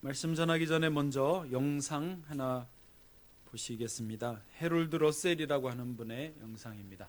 말씀 전하기 전에 먼저 영상 하나 보시겠습니다. 해롤드 러셀이라고 하는 분의 영상입니다.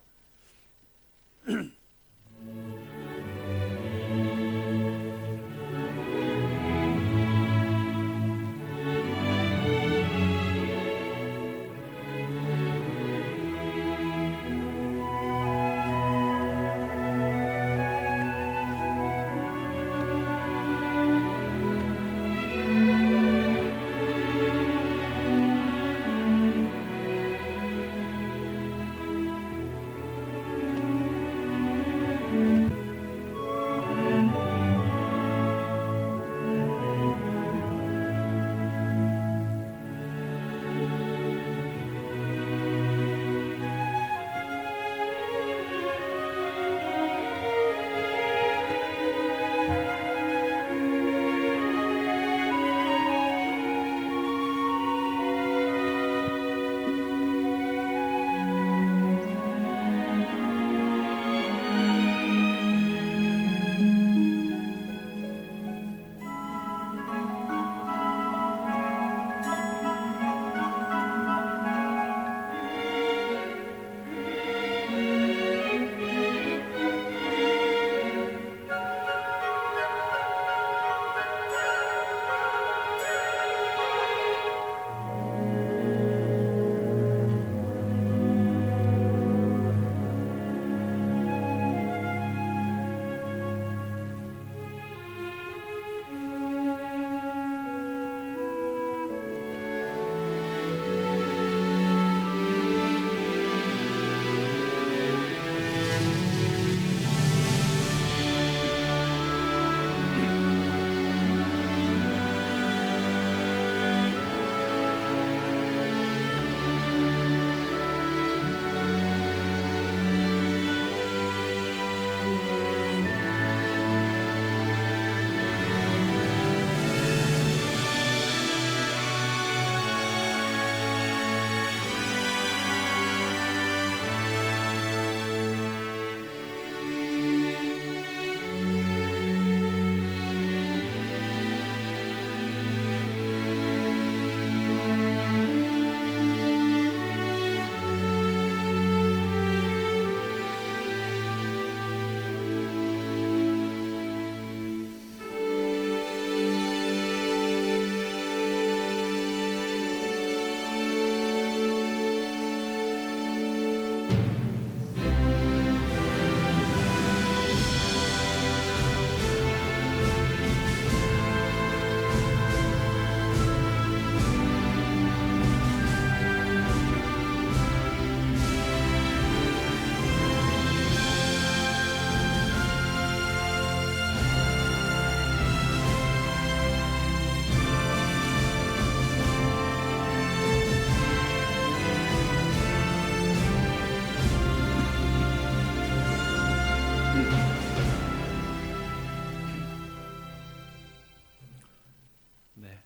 네,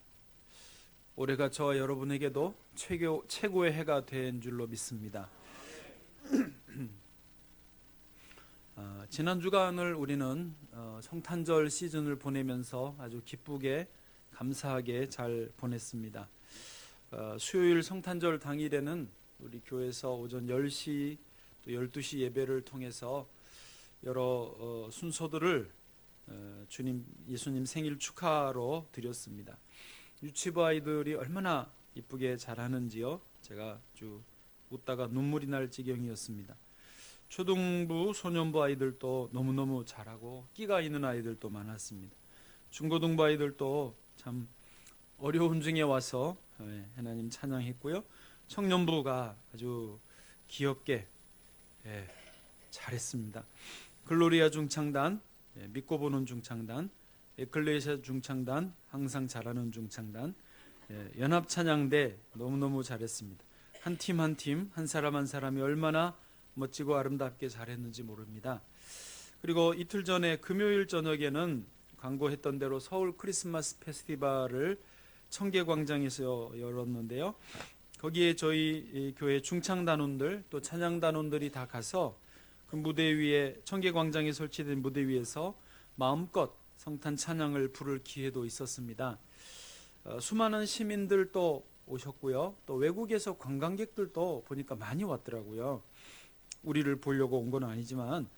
올해가 저와 여러분에게도 최고의 해가 된 줄로 믿습니다. 지난 주간을 우리는 성탄절 시즌을 보내면서 아주 기쁘게 감사하게 잘 보냈습니다. 수요일 성탄절 당일에는 우리 교회에서 오전 10시 또 12시 예배를 통해서 여러 순서들을 주님 예수님 생일 축하로 드렸습니다. 유치부 아이들이 얼마나 이쁘게 잘하는지요. 제가 아주 웃다가 눈물이 날 지경이었습니다. 초등부 소년부 아이들도 너무너무 잘하고 끼가 있는 아이들도 많았습니다. 중고등부 아이들도 참 어려운 중에 와서 하나님 찬양했고요. 청년부가 아주 귀엽게 잘했습니다. 글로리아 중창단, 믿고 보는 중창단, 에클레시아 중창단, 항상 잘하는 중창단, 연합찬양대 너무너무 잘했습니다. 한 팀 한 팀, 한 사람 한 사람이 얼마나 멋지고 아름답게 잘했는지 모릅니다. 그리고 이틀 전에 금요일 저녁에는 광고했던 대로 서울 크리스마스 페스티벌을 청계광장에서 열었는데요. 거기에 저희 교회 중창단원들 또 찬양단원들이 다 가서 그 무대 위에 청계광장에 설치된 무대 위에서 마음껏 성탄 찬양을 부를 기회도 있었습니다. 수많은 시민들도 오셨고요. 또 외국에서 관광객들도 보니까 많이 왔더라고요. 우리를 보려고 온 건 아니지만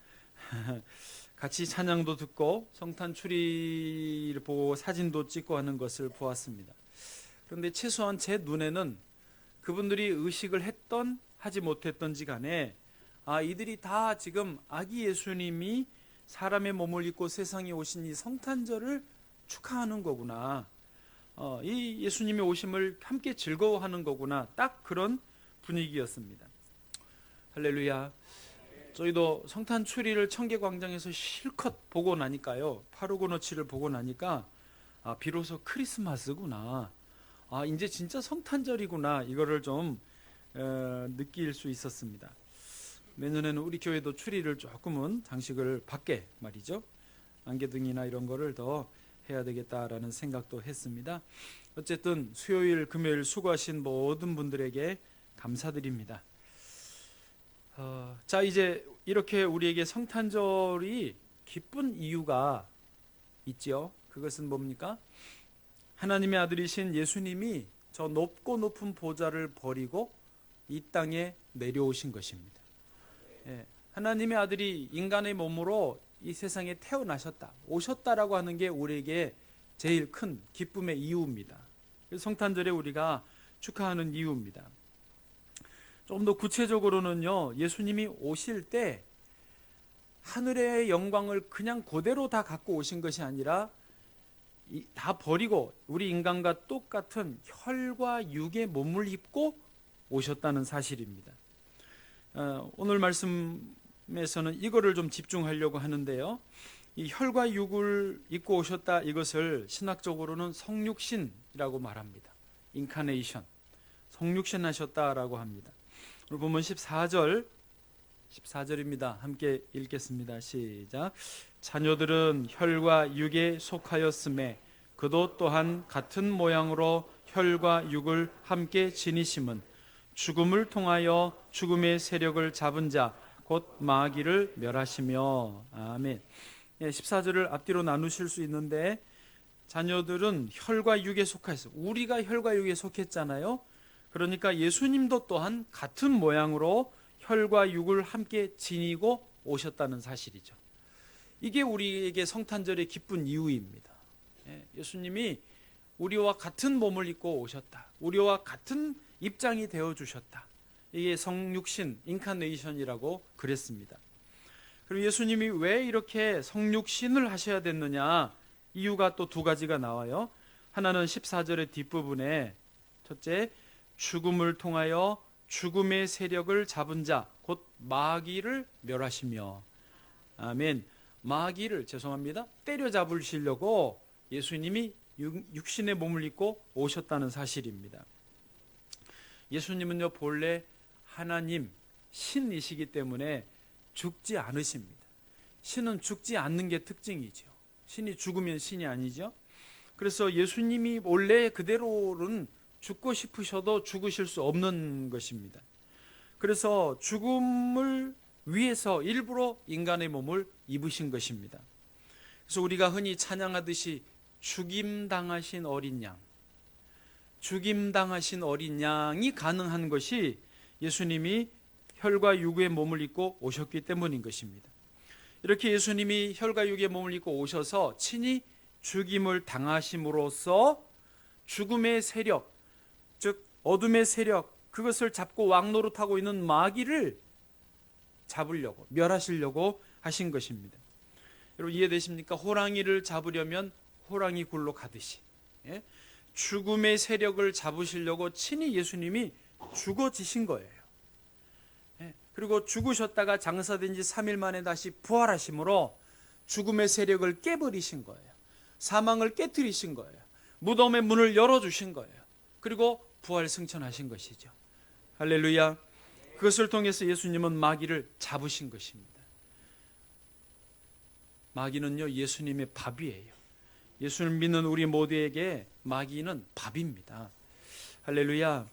같이 찬양도 듣고 성탄 추리를 보고 사진도 찍고 하는 것을 보았습니다. 그런데 최소한 제 눈에는 그분들이 의식을 했던 하지 못했던지 간에 이들이 다 지금 아기 예수님이 사람의 몸을 입고 세상에 오신 이 성탄절을 축하하는 거구나, 이 예수님의 오심을 함께 즐거워하는 거구나, 딱 그런 분위기였습니다. 할렐루야. 저희도 성탄 추리를 청계광장에서 실컷 보고 나니까요, 859너치를 보고 나니까 비로소 크리스마스구나, 이제 진짜 성탄절이구나, 이거를 좀 느낄 수 있었습니다. 내년에는 우리 교회도 추리를 조금은 장식을 밖에 말이죠, 안개등이나 이런 거를 더 해야 되겠다라는 생각도 했습니다. 어쨌든 수요일 금요일 수고하신 모든 분들에게 감사드립니다. 자, 이제 이렇게 우리에게 성탄절이 기쁜 이유가 있죠. 그것은 뭡니까? 하나님의 아들이신 예수님이 저 높고 높은 보좌를 버리고 이 땅에 내려오신 것입니다. 하나님의 아들이 인간의 몸으로 이 세상에 태어나셨다, 오셨다라고 하는 게 우리에게 제일 큰 기쁨의 이유입니다. 성탄절에 우리가 축하하는 이유입니다. 좀 더 구체적으로는요, 예수님이 오실 때 하늘의 영광을 그냥 그대로 다 갖고 오신 것이 아니라 다 버리고 우리 인간과 똑같은 혈과 육의 몸을 입고 오셨다는 사실입니다. 오늘 말씀에서는 이거를 좀 집중하려고 하는데요, 이 혈과 육을 입고 오셨다, 이것을 신학적으로는 성육신이라고 말합니다. 인카네이션, 성육신 하셨다라고 합니다. 오늘 보면 14절입니다. 함께 읽겠습니다. 시작. 자녀들은 혈과 육에 속하였음에 그도 또한 같은 모양으로 혈과 육을 함께 지니심은 죽음을 통하여 죽음의 세력을 잡은 자 곧 마귀를 멸하시며. 아멘. 14절을 앞뒤로 나누실 수 있는데, 자녀들은 혈과 육에 속하였어. 우리가 혈과 육에 속했잖아요. 그러니까 예수님도 또한 같은 모양으로 혈과 육을 함께 지니고 오셨다는 사실이죠. 이게 우리에게 성탄절의 기쁜 이유입니다. 예수님이 우리와 같은 몸을 입고 오셨다, 우리와 같은 입장이 되어주셨다. 이게 성육신, 인카네이션이라고 그랬습니다. 그럼 예수님이 왜 이렇게 성육신을 하셔야 됐느냐, 이유가 또 두 가지가 나와요. 하나는 14절의 뒷부분에, 첫째, 죽음을 통하여 죽음의 세력을 잡은 자 곧 마귀를 멸하시며. 아멘. 마귀를, 죄송합니다, 때려잡으시려고 예수님이 육신의 몸을 입고 오셨다는 사실입니다. 예수님은요, 본래 하나님 신이시기 때문에 죽지 않으십니다. 신은 죽지 않는 게 특징이죠. 신이 죽으면 신이 아니죠. 그래서 예수님이 원래 그대로는 죽고 싶으셔도 죽으실 수 없는 것입니다. 그래서 죽음을 위해서 일부러 인간의 몸을 입으신 것입니다. 그래서 우리가 흔히 찬양하듯이 죽임당하신 어린 양, 죽임당하신 어린 양이 가능한 것이 예수님이 혈과 육의 몸을 입고 오셨기 때문인 것입니다. 이렇게 예수님이 혈과 육의 몸을 입고 오셔서 친히 죽임을 당하심으로써 죽음의 세력, 즉 어둠의 세력, 그것을 잡고 왕노릇하고 있는 마귀를 잡으려고, 멸하시려고 하신 것입니다. 여러분 이해되십니까? 호랑이를 잡으려면 호랑이 굴로 가듯이, 죽음의 세력을 잡으시려고 친히 예수님이 죽어지신 거예요. 그리고 죽으셨다가 장사된 지 3일 만에 다시 부활하심으로 죽음의 세력을 깨버리신 거예요. 사망을 깨뜨리신 거예요. 무덤의 문을 열어주신 거예요. 그리고 부활 승천하신 것이죠. 할렐루야. 그것을 통해서 예수님은 마귀를 잡으신 것입니다. 마귀는요, 예수님의 밥이에요. 예수를 믿는 우리 모두에게 마귀는 밥입니다. 할렐루야.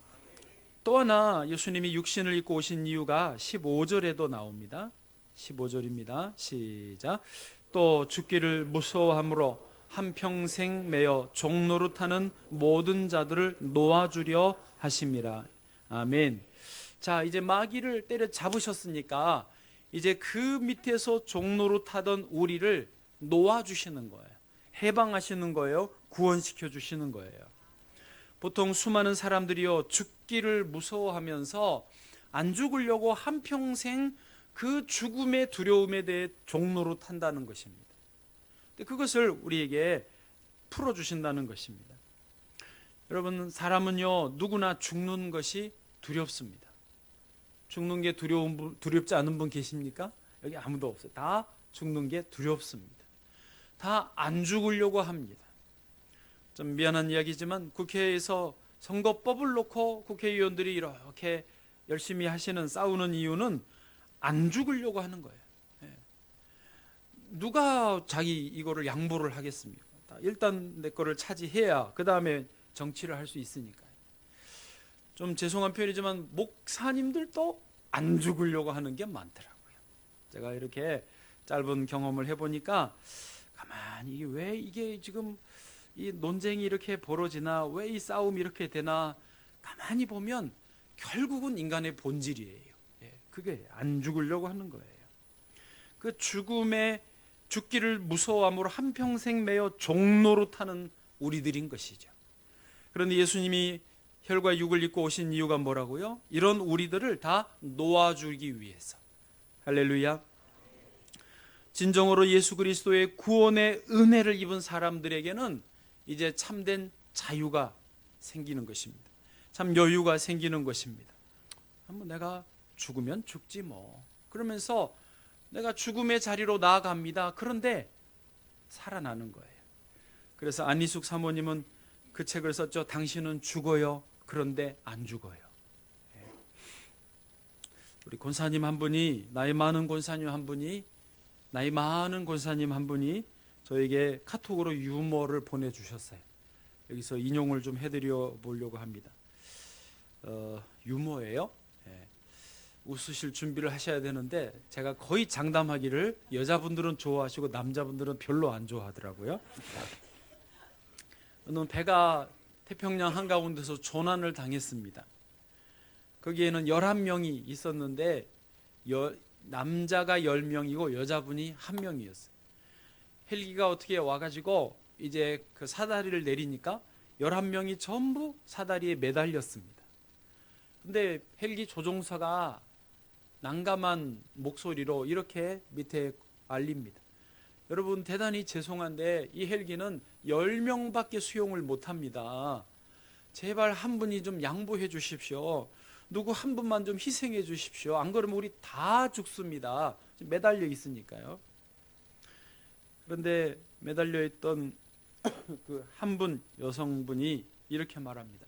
또 하나 예수님이 육신을 입고 오신 이유가 15절에도 나옵니다. 15절입니다. 시작. 또 죽기를 무서워함으로 한평생 매어 종노릇하는 모든 자들을 놓아주려 하심이라. 아멘. 자, 이제 마귀를 때려잡으셨으니까 이제 그 밑에서 종노릇하던 우리를 놓아주시는 거예요. 해방하시는 거예요. 구원시켜 주시는 거예요. 보통 수많은 사람들이요, 죽기를 무서워하면서 안 죽으려고 한평생 그 죽음의 두려움에 대해 종노릇한다는 것입니다. 그것을 우리에게 풀어주신다는 것입니다. 여러분, 사람은요, 누구나 죽는 것이 두렵습니다. 죽는 게 두렵지 않은 분 계십니까? 여기 아무도 없어요. 다 죽는 게 두렵습니다. 다 안 죽으려고 합니다. 좀 미안한 이야기지만 국회에서 선거법을 놓고 국회의원들이 이렇게 열심히 싸우는 이유는 안 죽으려고 하는 거예요. 누가 자기 이거를 양보를 하겠습니까? 일단 내 거를 차지해야 그 다음에 정치를 할 수 있으니까요. 좀 죄송한 표현이지만 목사님들도 안 죽으려고 하는 게 많더라고요. 제가 이렇게 짧은 경험을 해보니까 가만히 왜 이게 지금 이 논쟁이 이렇게 벌어지나, 왜 이 싸움이 이렇게 되나 가만히 보면 결국은 인간의 본질이에요. 그게 안 죽으려고 하는 거예요. 그 죽기를 무서워함으로 한평생 매어 종노릇하는 우리들인 것이죠. 그런데 예수님이 혈과 육을 입고 오신 이유가 뭐라고요? 이런 우리들을 다 놓아주기 위해서. 할렐루야. 진정으로 예수 그리스도의 구원의 은혜를 입은 사람들에게는 이제 참된 자유가 생기는 것입니다. 참 여유가 생기는 것입니다. 한번 내가 죽으면 죽지 뭐, 그러면서 내가 죽음의 자리로 나아갑니다. 그런데 살아나는 거예요. 그래서 안희숙 사모님은 그 책을 썼죠. 당신은 죽어요. 그런데 안 죽어요. 우리 권사님 한 분이, 나이 많은 권사님 한 분이 저에게 카톡으로 유머를 보내주셨어요. 여기서 인용을 좀 해드려 보려고 합니다. 유머예요. 웃으실 준비를 하셔야 되는데 제가 거의 장담하기를 여자분들은 좋아하시고 남자분들은 별로 안 좋아하더라고요. 어느 배가 태평양 한가운데서 조난을 당했습니다. 거기에는 11명이 있었는데 남자가 10명이고 여자분이 1명이었어요. 헬기가 어떻게 와가지고 이제 그 사다리를 내리니까 11명이 전부 사다리에 매달렸습니다. 근데 헬기 조종사가 난감한 목소리로 이렇게 밑에 알립니다. 여러분, 대단히 죄송한데 이 헬기는 10명밖에 수용을 못합니다. 제발 한 분이 좀 양보해 주십시오. 누구 한 분만 좀 희생해 주십시오. 안 그러면 우리 다 죽습니다. 매달려 있으니까요. 그런데 매달려 있던 그 한 분, 여성분이 이렇게 말합니다.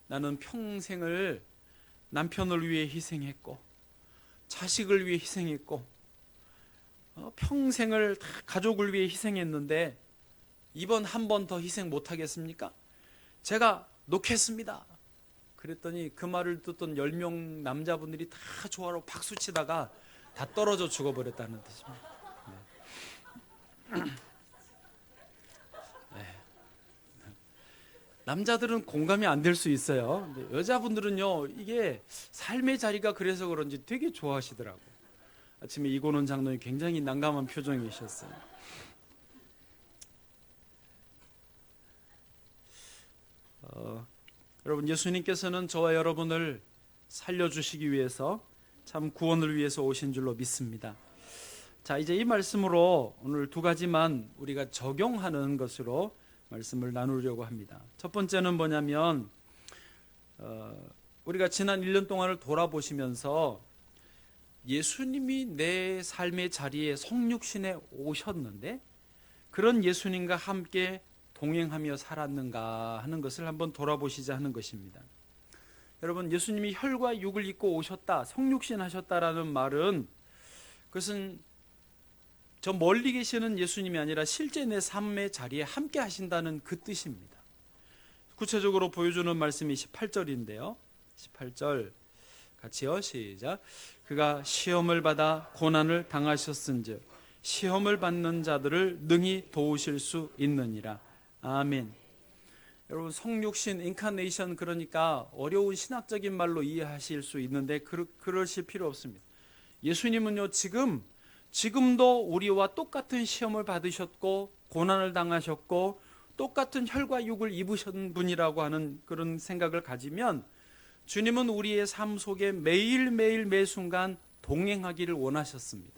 나는 평생을 남편을 위해 희생했고 자식을 위해 희생했고 평생을 다 가족을 위해 희생했는데 이번 한 번 더 희생 못하겠습니까? 제가 놓겠습니다. 그랬더니 그 말을 듣던 10명 남자분들이 다 좋아로 박수치다가 다 떨어져 죽어버렸다는 뜻입니다. 네. 남자들은 공감이 안 될 수 있어요. 근데 여자분들은요, 이게 삶의 자리가 그래서 그런지 되게 좋아하시더라고요. 아침에 이고는 장로님 굉장히 난감한 표정이셨어요. 여러분, 예수님께서는 저와 여러분을 살려주시기 위해서 참 구원을 위해서 오신 줄로 믿습니다. 자, 이제 이 말씀으로 오늘 두 가지만 우리가 적용하는 것으로 말씀을 나누려고 합니다. 첫 번째는 뭐냐면 우리가 지난 1년 동안을 돌아보시면서 예수님이 내 삶의 자리에 성육신에 오셨는데 그런 예수님과 함께 동행하며 살았는가 하는 것을 한번 돌아보시자 하는 것입니다. 여러분, 예수님이 혈과 육을 입고 오셨다, 성육신 하셨다라는 말은 그것은 저 멀리 계시는 예수님이 아니라 실제 내 삶의 자리에 함께 하신다는 그 뜻입니다. 구체적으로 보여주는 말씀이 18절인데요. 18절 같이요. 시작. 그가 시험을 받아 고난을 당하셨은즉 시험을 받는 자들을 능히 도우실 수 있느니라. 아멘. 여러분, 성육신 인카네이션, 그러니까 어려운 신학적인 말로 이해하실 수 있는데 그러실 필요 없습니다. 예수님은요, 지금도 우리와 똑같은 시험을 받으셨고 고난을 당하셨고 똑같은 혈과 육을 입으신 분이라고 하는 그런 생각을 가지면 주님은 우리의 삶 속에 매일매일 매 순간 동행하기를 원하셨습니다.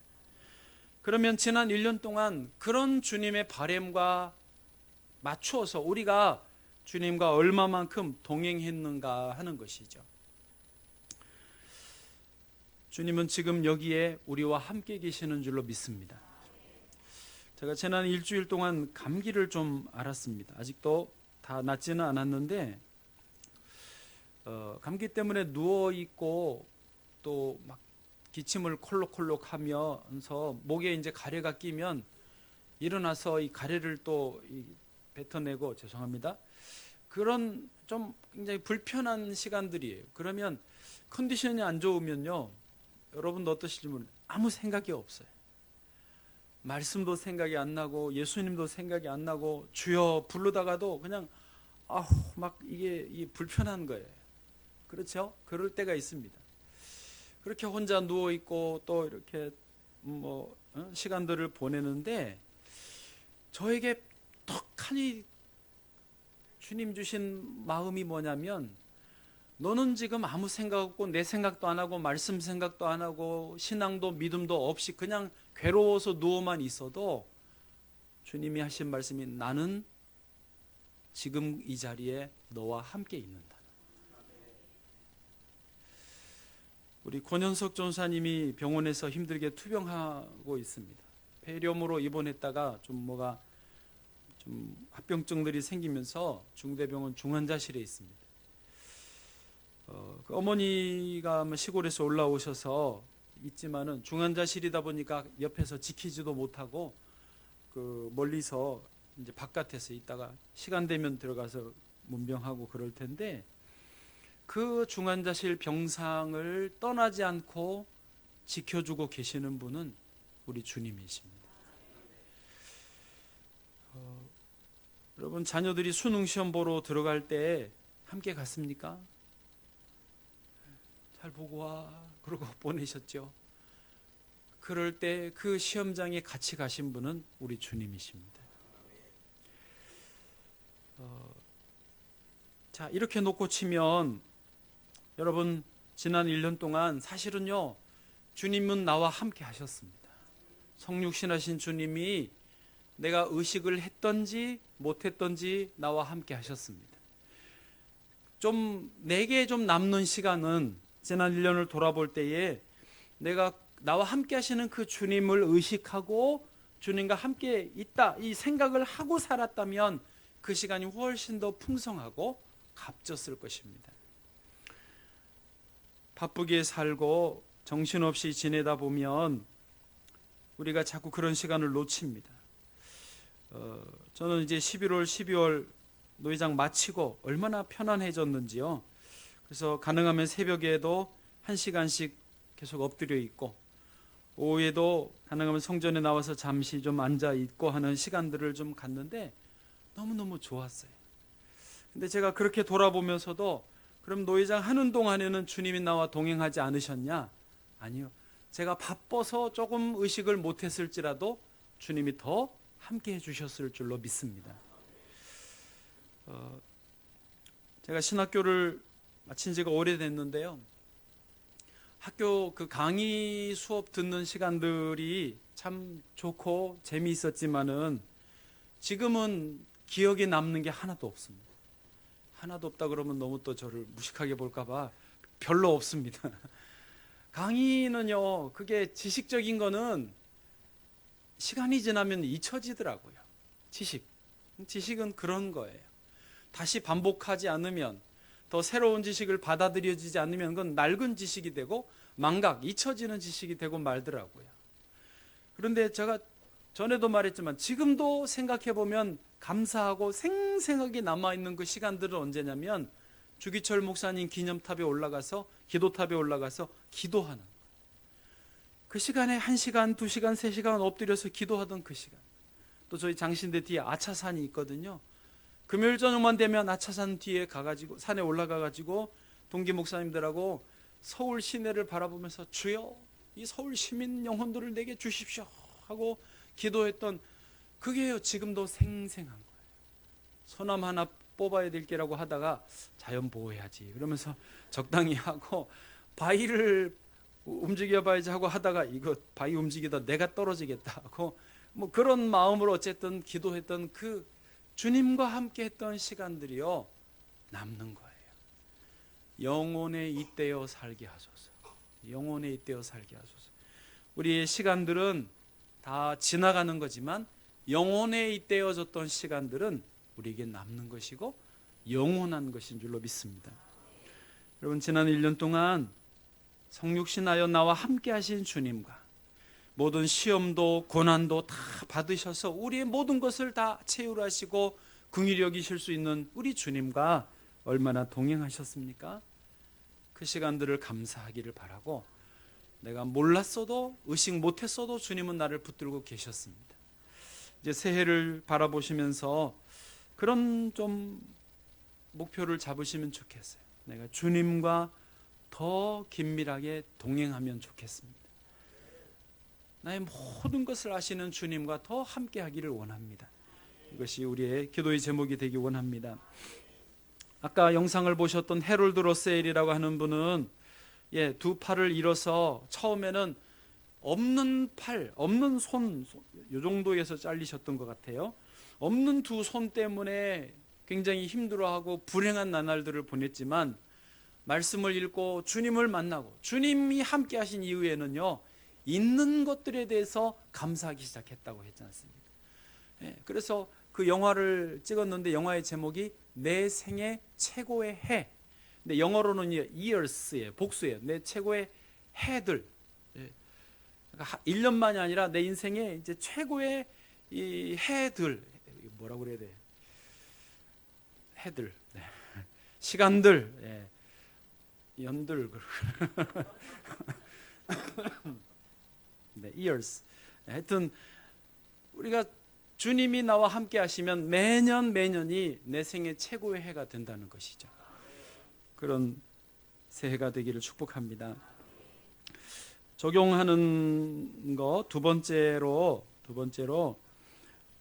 그러면 지난 1년 동안 그런 주님의 바램과 맞추어서 우리가 주님과 얼마만큼 동행했는가 하는 것이죠. 주님은 지금 여기에 우리와 함께 계시는 줄로 믿습니다. 제가 지난 일주일 동안 감기를 좀 앓았습니다. 아직도 다 낫지는 않았는데 감기 때문에 누워있고 또 막 기침을 콜록콜록 하면서 목에 이제 가래가 끼면 일어나서 이 가래를 또 뱉어내고, 죄송합니다, 그런 좀 굉장히 불편한 시간들이에요. 그러면 컨디션이 안 좋으면요, 여러분도 어떠실지 모르겠는데 아무 생각이 없어요. 말씀도 생각이 안 나고 예수님도 생각이 안 나고 주여 부르다가도 그냥 막 이게 불편한 거예요. 그렇죠? 그럴 때가 있습니다. 그렇게 혼자 누워 있고 또 이렇게 시간들을 보내는데 저에게 턱하니 주님 주신 마음이 뭐냐면, 너는 지금 아무 생각 없고 내 생각도 안 하고 말씀 생각도 안 하고 신앙도 믿음도 없이 그냥 괴로워서 누워만 있어도 주님이 하신 말씀이, 나는 지금 이 자리에 너와 함께 있는다. 우리 권현석 전사님이 병원에서 힘들게 투병하고 있습니다. 폐렴으로 입원했다가 좀 합병증들이 생기면서 중대병원 중환자실에 있습니다. 그 어머니가 시골에서 올라오셔서 있지만은 중환자실이다 보니까 옆에서 지키지도 못하고 그 멀리서 이제 바깥에서 있다가 시간 되면 들어가서 문병하고 그럴 텐데, 그 중환자실 병상을 떠나지 않고 지켜주고 계시는 분은 우리 주님이십니다. 여러분, 자녀들이 수능 시험 보러 들어갈 때 함께 갔습니까? 잘 보고 와 그러고 보내셨죠. 그럴 때 그 시험장에 같이 가신 분은 우리 주님이십니다. 자, 이렇게 놓고 치면 여러분, 지난 1년 동안 사실은요, 주님은 나와 함께 하셨습니다. 성육신하신 주님이 내가 의식을 했던지 못했던지 나와 함께 하셨습니다. 내게 좀 남는 시간은 지난 1년을 돌아볼 때에 내가 나와 함께 하시는 그 주님을 의식하고 주님과 함께 있다, 이 생각을 하고 살았다면 그 시간이 훨씬 더 풍성하고 값졌을 것입니다. 바쁘게 살고 정신없이 지내다 보면 우리가 자꾸 그런 시간을 놓칩니다. 저는 이제 11월, 12월 노회장 마치고 얼마나 편안해졌는지요. 그래서 가능하면 새벽에도 1시간씩 계속 엎드려 있고, 오후에도 가능하면 성전에 나와서 잠시 좀 앉아 있고 하는 시간들을 좀 갖는데 너무너무 좋았어요. 근데 제가 그렇게 돌아보면서도, 그럼 노회장 하는 동안에는 주님이 나와 동행하지 않으셨냐? 아니요. 제가 바빠서 조금 의식을 못했을지라도 주님이 더 함께 해주셨을 줄로 믿습니다. 제가 신학교를 마친 지가 오래됐는데요, 학교 그 강의 수업 듣는 시간들이 참 좋고 재미있었지만은 지금은 기억에 남는 게 하나도 없습니다. 하나도 없다 그러면 너무 또 저를 무식하게 볼까봐 별로 없습니다. 강의는요, 그게 지식적인 거는 시간이 지나면 잊혀지더라고요. 지식은 그런 거예요. 다시 반복하지 않으면, 더 새로운 지식을 받아들여지지 않으면 그건 낡은 지식이 되고 잊혀지는 지식이 되고 말더라고요. 그런데 제가 전에도 말했지만 지금도 생각해보면 감사하고 생생하게 남아있는 그 시간들은 언제냐면, 주기철 목사님 기념탑에 올라가서, 기도탑에 올라가서 기도하는 거예요. 그 시간에 1시간, 2시간, 3시간 엎드려서 기도하던 그 시간. 또 저희 장신대 뒤에 아차산이 있거든요. 금요일 저녁만 되면 아차산 뒤에 가가지고 산에 올라가가지고 동기 목사님들하고 서울 시내를 바라보면서 주여 이 서울 시민 영혼들을 내게 주십시오 하고 기도했던 그게요 지금도 생생한 거예요. 소나무 하나 뽑아야 될 게라고 하다가 자연 보호해야지 그러면서 적당히 하고 바위를 움직여 봐야지 하고 하다가 이거 바위 움직이다 내가 떨어지겠다 하고 뭐 그런 마음으로 어쨌든 기도했던 그 주님과 함께 했던 시간들이요 남는 거예요. 영혼에 잇대어 살게 하소서. 영혼에 잇대어 살게 하소서. 우리의 시간들은 다 지나가는 거지만 영혼에 잇대어졌던 시간들은 우리에게 남는 것이고 영원한 것인 줄로 믿습니다. 여러분 지난 1년 동안 성육신하여 나와 함께 하신 주님과 모든 시험도 고난도 다 받으셔서 우리의 모든 것을 다 채울하시고 긍휼히 여기실 수 있는 우리 주님과 얼마나 동행하셨습니까? 그 시간들을 감사하기를 바라고 내가 몰랐어도 의식 못했어도 주님은 나를 붙들고 계셨습니다. 이제 새해를 바라보시면서 그런 좀 목표를 잡으시면 좋겠어요. 내가 주님과 더 긴밀하게 동행하면 좋겠습니다. 나의 모든 것을 아시는 주님과 더 함께 하기를 원합니다. 이것이 우리의 기도의 제목이 되기 원합니다. 아까 영상을 보셨던 해롤드 러셀이라고 하는 분은 두 팔을 잃어서 처음에는 없는 팔, 없는 손, 이 정도에서 잘리셨던 것 같아요. 없는 두 손 때문에 굉장히 힘들어하고 불행한 나날들을 보냈지만 말씀을 읽고 주님을 만나고 주님이 함께 하신 이후에는요 있는 것들에 대해서 감사하기 시작했다고 했지 않습니까? 그래서 그 영화를 찍었는데 영화의 제목이 내 생애 최고의 해. 근데 영어로는 years예요. 복수예요. 내 최고의 해들. 그러니까 1년만이 아니라 내 인생에 이제 최고의 이 해들. 뭐라고 그래야 돼? 해들. 시간들. 연들. years. 하여튼 우리가 주님이 나와 함께 하시면 매년이 내 생애 최고의 해가 된다는 것이죠. 그런 새해가 되기를 축복합니다. 적용하는 거 두 번째로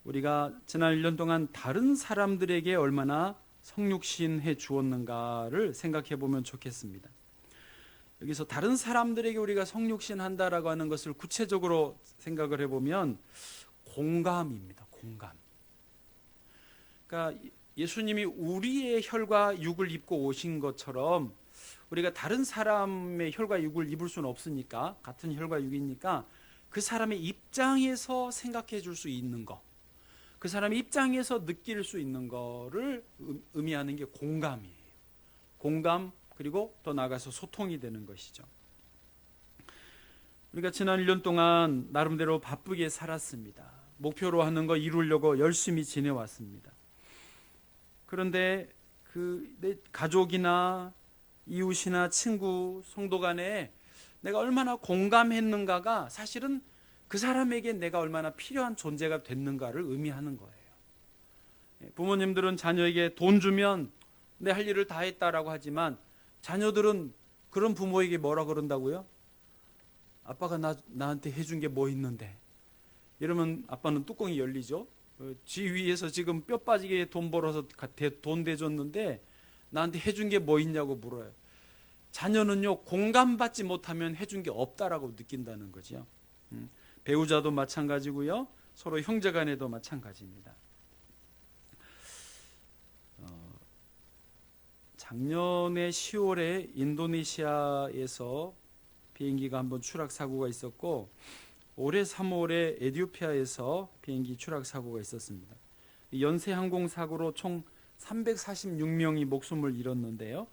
우리가 지난 1년 동안 다른 사람들에게 얼마나 성육신해 주었는가를 생각해 보면 좋겠습니다. 여기서 다른 사람들에게 우리가 성육신한다라고 하는 것을 구체적으로 생각을 해보면 공감입니다. 공감. 그러니까 예수님이 우리의 혈과 육을 입고 오신 것처럼 우리가 다른 사람의 혈과 육을 입을 수는 없으니까 같은 혈과 육이니까 그 사람의 입장에서 생각해 줄 수 있는 거, 그 사람의 입장에서 느낄 수 있는 거를 의미하는 게 공감이에요. 공감 그리고 더 나아가서 소통이 되는 것이죠. 우리가 지난 1년 동안 나름대로 바쁘게 살았습니다. 목표로 하는 거 이루려고 열심히 지내왔습니다. 그런데 내 가족이나 이웃이나 친구, 성도 간에 내가 얼마나 공감했는가가 사실은 그 사람에게 내가 얼마나 필요한 존재가 됐는가를 의미하는 거예요. 부모님들은 자녀에게 돈 주면 내 할 일을 다 했다라고 하지만 자녀들은 그런 부모에게 뭐라 그런다고요? 아빠가 나한테 해준 게 뭐 있는데? 이러면 아빠는 뚜껑이 열리죠. 지 위에서 지금 뼈 빠지게 돈 벌어서 돈 대줬는데 나한테 해준 게 뭐 있냐고 물어요. 자녀는요 공감받지 못하면 해준 게 없다라고 느낀다는 거죠. 배우자도 마찬가지고요. 서로 형제간에도 마찬가지입니다. 작년에 10월에 인도네시아에서 비행기가 한번 추락 사고가 있었고 올해 3월에 에티오피아에서 비행기 추락 사고가 있었습니다. 연쇄 항공 사고로 총 346명이 목숨을 잃었는데요.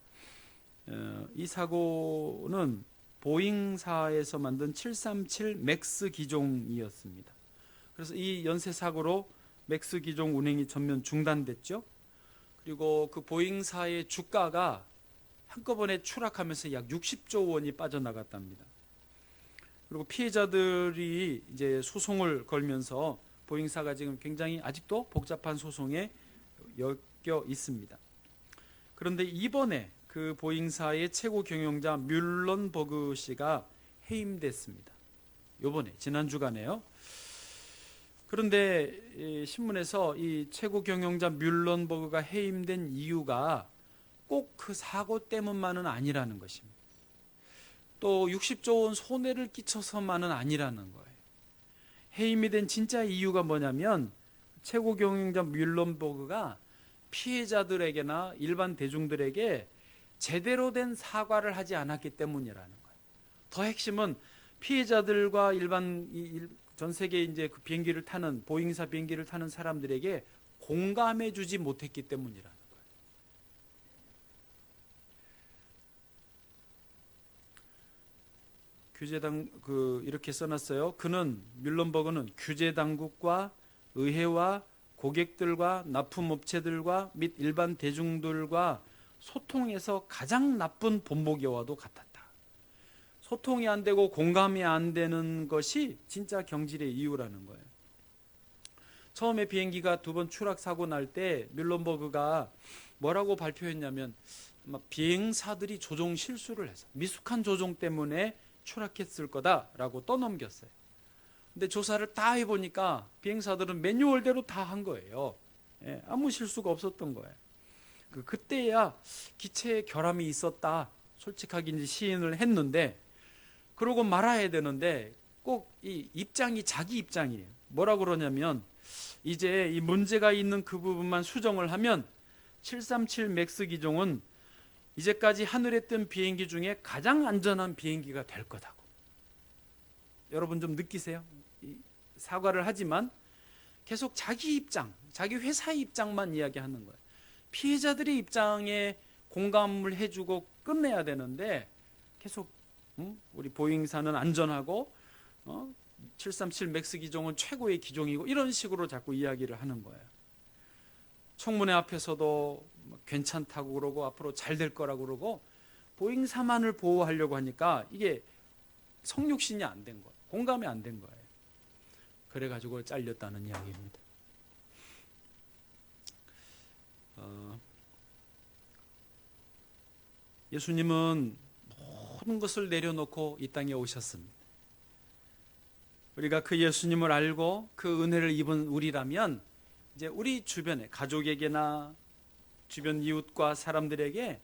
이 사고는 보잉사에서 만든 737 맥스 기종이었습니다. 그래서 이 연쇄 사고로 맥스 기종 운행이 전면 중단됐죠. 그리고 그 보잉사의 주가가 한꺼번에 추락하면서 약 60조 원이 빠져나갔답니다. 그리고 피해자들이 이제 소송을 걸면서 보잉사가 지금 굉장히 아직도 복잡한 소송에 엮여 있습니다. 그런데 이번에 그 보잉사의 최고 경영자 뮬런버그 씨가 해임됐습니다. 요번에 지난 주간에요. 그런데 신문에서 이 최고 경영자 뮬런버그가 해임된 이유가 꼭 그 사고 때문만은 아니라는 것입니다. 또 60조 원 손해를 끼쳐서만은 아니라는 거예요. 해임이 된 진짜 이유가 뭐냐면 최고 경영자 뮬런버그가 피해자들에게나 일반 대중들에게 제대로 된 사과를 하지 않았기 때문이라는 거예요. 더 핵심은 피해자들과 전 세계 이제 그 비행기를 타는 보잉사 비행기를 타는 사람들에게 공감해주지 못했기 때문이라는 거예요. 규제당 이렇게 써놨어요. 뮬런버그는 규제 당국과 의회와 고객들과 납품업체들과 및 일반 대중들과 소통에서 가장 나쁜 본보기와도 같았다. 소통이 안 되고 공감이 안 되는 것이 진짜 경질의 이유라는 거예요. 처음에 비행기가 2번 추락 사고 날 때 뮬런버그가 뭐라고 발표했냐면 비행사들이 조종 실수를 해서 미숙한 조종 때문에 추락했을 거다라고 떠넘겼어요. 근데 조사를 다 해보니까 비행사들은 매뉴얼대로 다 한 거예요. 아무 실수가 없었던 거예요. 그때야 기체에 결함이 있었다 솔직하게 이제 시인을 했는데, 그러고 말아야 되는데 꼭 이 입장이 자기 입장이에요. 뭐라 그러냐면 이제 이 문제가 있는 그 부분만 수정을 하면 737 맥스 기종은 이제까지 하늘에 뜬 비행기 중에 가장 안전한 비행기가 될 거다고. 여러분 좀 느끼세요? 사과를 하지만 계속 자기 입장, 자기 회사의 입장만 이야기하는 거예요. 피해자들의 입장에 공감을 해주고 끝내야 되는데 계속 우리 보잉사는 안전하고 737 맥스 기종은 최고의 기종이고 이런 식으로 자꾸 이야기를 하는 거예요. 청문회 앞에서도 괜찮다고 그러고 앞으로 잘 될 거라고 그러고 보잉사만을 보호하려고 하니까 이게 성육신이 안 된 거예요. 공감이 안 된 거예요. 그래가지고 잘렸다는 이야기입니다. 예수님은 모든 것을 내려놓고 이 땅에 오셨습니다. 우리가 그 예수님을 알고 그 은혜를 입은 우리라면 이제 우리 주변에 가족에게나 주변 이웃과 사람들에게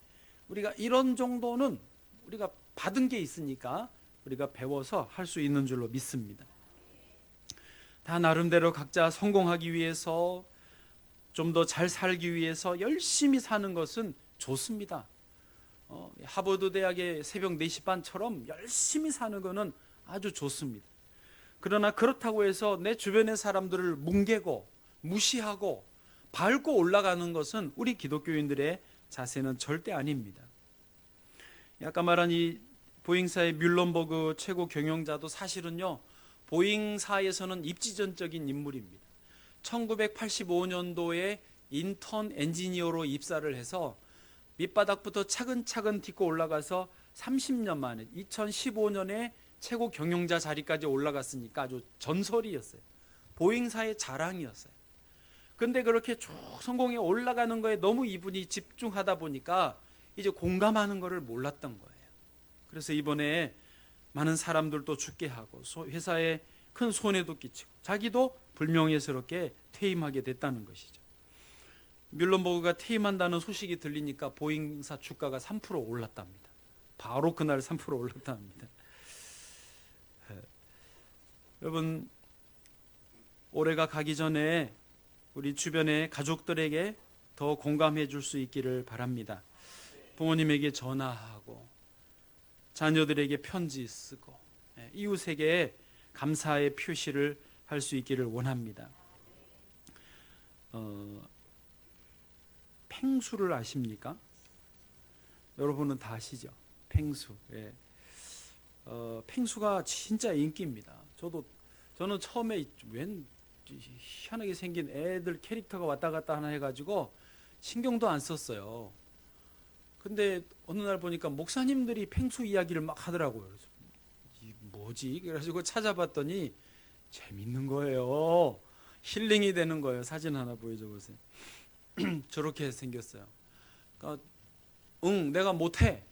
우리가 이런 정도는 우리가 받은 게 있으니까 우리가 배워서 할 수 있는 줄로 믿습니다. 다 나름대로 각자 성공하기 위해서 좀 더 잘 살기 위해서 열심히 사는 것은 좋습니다. 하버드 대학의 새벽 4시 반처럼 열심히 사는 것은 아주 좋습니다. 그러나 그렇다고 해서 내 주변의 사람들을 뭉개고 무시하고 밟고 올라가는 것은 우리 기독교인들의 자세는 절대 아닙니다. 아까 말한 이 보잉사의 뮬런버그 최고 경영자도 사실은요, 보잉사에서는 입지전적인 인물입니다. 1985년도에 인턴 엔지니어로 입사를 해서 밑바닥부터 차근차근 딛고 올라가서 30년 만에 2015년에 최고 경영자 자리까지 올라갔으니까 아주 전설이었어요. 보잉사의 자랑이었어요. 근데 그렇게 쭉 성공에 올라가는 거에 너무 이분이 집중하다 보니까 이제 공감하는 것을 몰랐던 거예요. 그래서 이번에 많은 사람들도 죽게 하고 회사에 큰 손해도 끼치고 자기도 불명예스럽게 퇴임하게 됐다는 것이죠. 뮬런버그가 퇴임한다는 소식이 들리니까 보잉사 주가가 3% 올랐답니다. 바로 그날 3% 올랐답니다. 여러분, 올해가 가기 전에 우리 주변의 가족들에게 더 공감해 줄 수 있기를 바랍니다. 부모님에게 전화하고 자녀들에게 편지 쓰고 이웃에게 감사의 표시를 할 수 있기를 원합니다. 팽수를 아십니까? 여러분은 다 아시죠? 팽수. 예. 팽수가 진짜 인기입니다. 저는 처음에 웬 희한하게 생긴 애들 캐릭터가 왔다 갔다 하나 해가지고 신경도 안 썼어요. 근데 어느 날 보니까 목사님들이 팽수 이야기를 막 하더라고요. 그래서 뭐지? 그래가지고 찾아봤더니 재밌는 거예요. 힐링이 되는 거예요. 사진 하나 보여줘 보세요. 저렇게 생겼어요. 그러니까 응, 내가 못해.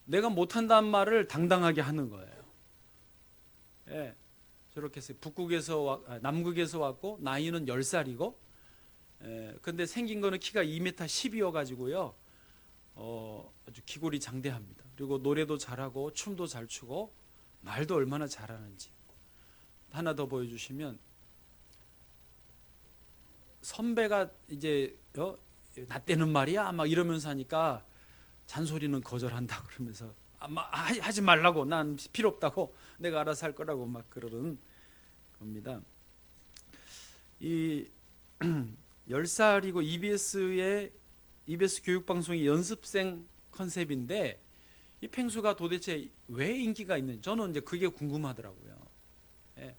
내가 못한다는 말을 당당하게 하는 거예요. 예, 저렇게 해서 남극에서 왔고 나이는 10살이고, 근데 생긴 거는 키가 2m 10이어 가지고요. 아주 기골이 장대합니다. 그리고 노래도 잘하고 춤도 잘 추고 말도 얼마나 잘하는지. 하나 더 보여주시면, 선배가 이제 나 때는 말이야 막 이러면서 하니까 잔소리는 거절한다 그러면서 하지 말라고, 난 필요 없다고, 내가 알아서 할 거라고 막 그러는 겁니다. 이 10살이고 EBS 교육방송이 연습생 컨셉인데, 이 펭수가 도대체 왜 인기가 있는지 저는 이제 그게 궁금하더라고요. 예.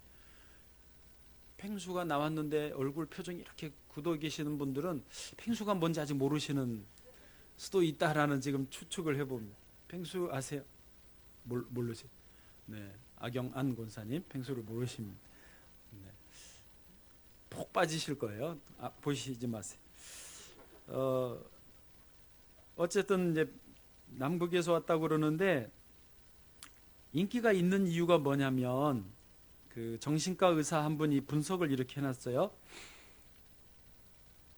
펭수가 나왔는데 얼굴 표정이 이렇게 굳어 계시는 분들은 펭수가 뭔지 아직 모르시는 수도 있다라는 지금 추측을 해봅니다. 펭수 아세요? 모르세요? 네, 악영안 권사님 펭수를 모르십니다. 네. 폭 빠지실 거예요. 보시지 마세요. 어쨌든 이제 남극에서 왔다고 그러는데, 인기가 있는 이유가 뭐냐면, 그 정신과 의사 한 분이 분석을 이렇게 해놨어요.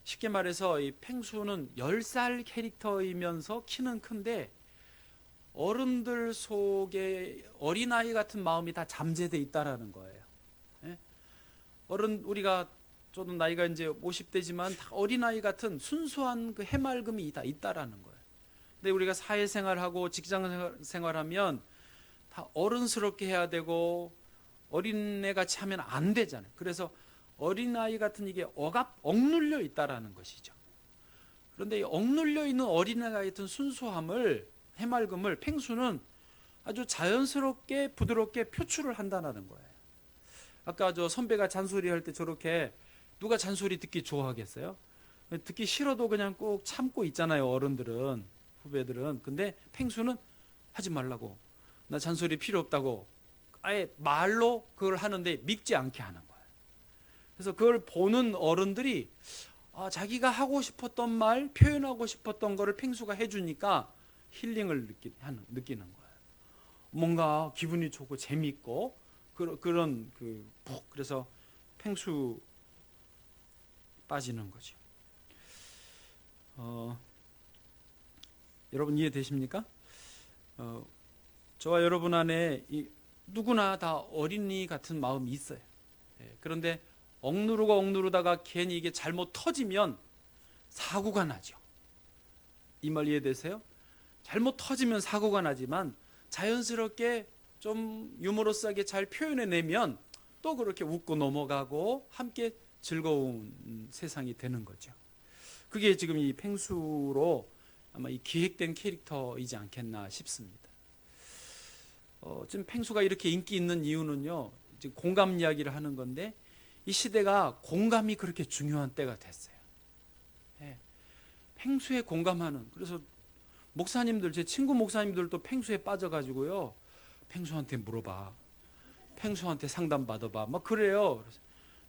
쉽게 말해서 이 펭수는 10살 캐릭터이면서 키는 큰데 어른들 속에 어린아이 같은 마음이 다 잠재돼 있다라는 거예요. 예? 우리가 저도 나이가 이제 50대지만 다 어린아이 같은 순수한 그 해맑음이 다 있다라는 거예요. 근데 우리가 사회생활하고 직장생활하면 다 어른스럽게 해야 되고 어린애 같이 하면 안 되잖아요. 그래서 어린아이 같은 이게 억눌려 있다라는 것이죠. 그런데 이 억눌려 있는 어린아이 같은 순수함을, 해맑음을 펭수는 아주 자연스럽게 부드럽게 표출을 한다는 거예요. 아까 저 선배가 잔소리할 때 저렇게, 누가 잔소리 듣기 좋아하겠어요? 듣기 싫어도 그냥 꼭 참고 있잖아요, 어른들은, 후배들은. 근데 펭수는 하지 말라고, 나 잔소리 필요 없다고 아예 말로 그걸 하는데 믿지 않게 하는 거예요. 그래서 그걸 보는 어른들이 자기가 하고 싶었던 말, 표현하고 싶었던 거를 펭수가 해주니까 힐링을 느끼는 거예요. 뭔가 기분이 좋고 재밌고 그런 그래서 펭수 빠지는 거죠. 여러분 이해되십니까? 저와 여러분 안에 누구나 다 어린이 같은 마음이 있어요. 그런데 억누르다가 괜히 이게 잘못 터지면 사고가 나죠. 이 말 이해되세요? 잘못 터지면 사고가 나지만 자연스럽게 좀 유머러스하게 잘 표현해내면 또 그렇게 웃고 넘어가고 함께 즐거운 세상이 되는 거죠. 그게 지금 이 펭수로 아마 이 기획된 캐릭터이지 않겠나 싶습니다. 지금 펭수가 이렇게 인기 있는 이유는요, 지금 공감 이야기를 하는 건데, 이 시대가 공감이 그렇게 중요한 때가 됐어요. 펭수에 공감하는, 그래서 목사님들, 제 친구 목사님들도 펭수에 빠져가지고요, 펭수한테 물어봐, 펭수한테 상담 받아봐, 막 그래요. 그래서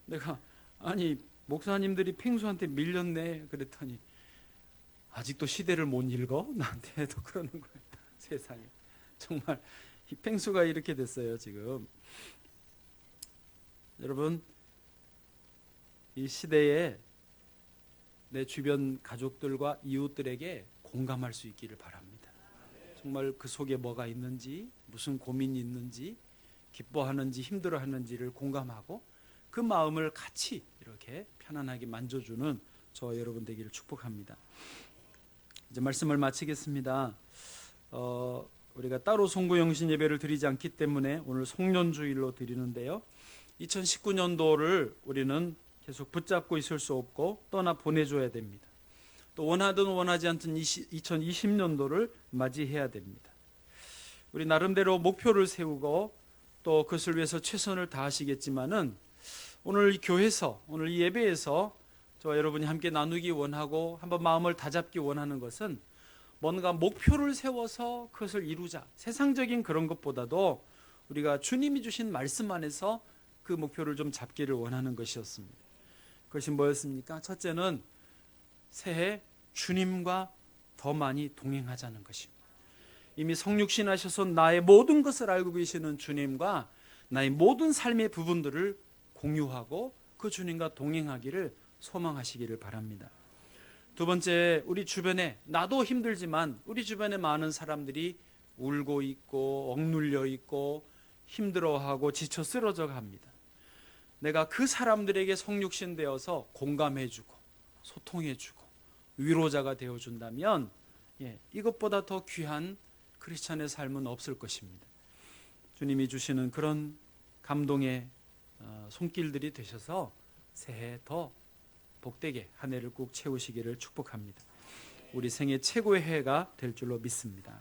내가, 아니 목사님들이 펭수한테 밀렸네 그랬더니, 아직도 시대를 못 읽어? 나한테도 그러는 거예요. 세상에 정말 이 펭수가 이렇게 됐어요 지금. 여러분, 이 시대에 내 주변 가족들과 이웃들에게 공감할 수 있기를 바랍니다. 정말 그 속에 뭐가 있는지, 무슨 고민이 있는지, 기뻐하는지 힘들어하는지를 공감하고 그 마음을 같이 이렇게 편안하게 만져주는 저와 여러분 되기를 축복합니다. 이제 말씀을 마치겠습니다. 우리가 따로 송구영신 예배를 드리지 않기 때문에 오늘 송년주일로 드리는데요, 2019년도를 우리는 계속 붙잡고 있을 수 없고 떠나 보내줘야 됩니다. 또 원하든 원하지 않든 2020년도를 맞이해야 됩니다. 우리 나름대로 목표를 세우고 또 그것을 위해서 최선을 다하시겠지만은, 오늘 이 교회에서, 오늘 이 예배에서 저와 여러분이 함께 나누기 원하고 한번 마음을 다잡기 원하는 것은, 뭔가 목표를 세워서 그것을 이루자, 세상적인 그런 것보다도 우리가 주님이 주신 말씀 안에서 그 목표를 좀 잡기를 원하는 것이었습니다. 그것이 뭐였습니까? 첫째는 새해 주님과 더 많이 동행하자는 것입니다. 이미 성육신하셔서 나의 모든 것을 알고 계시는 주님과 나의 모든 삶의 부분들을 공유하고 그 주님과 동행하기를 소망하시기를 바랍니다. 두 번째, 우리 주변에, 나도 힘들지만 우리 주변에 많은 사람들이 울고 있고 억눌려 있고 힘들어하고 지쳐 쓰러져 갑니다. 내가 그 사람들에게 성육신 되어서 공감해주고 소통해주고 위로자가 되어준다면 이것보다 더 귀한 크리스찬의 삶은 없을 것입니다. 주님이 주시는 그런 감동의 손길들이 되셔서 새해 더 복되게 한 해를 꼭 채우시기를 축복합니다. 우리 생애 최고의 해가 될 줄로 믿습니다.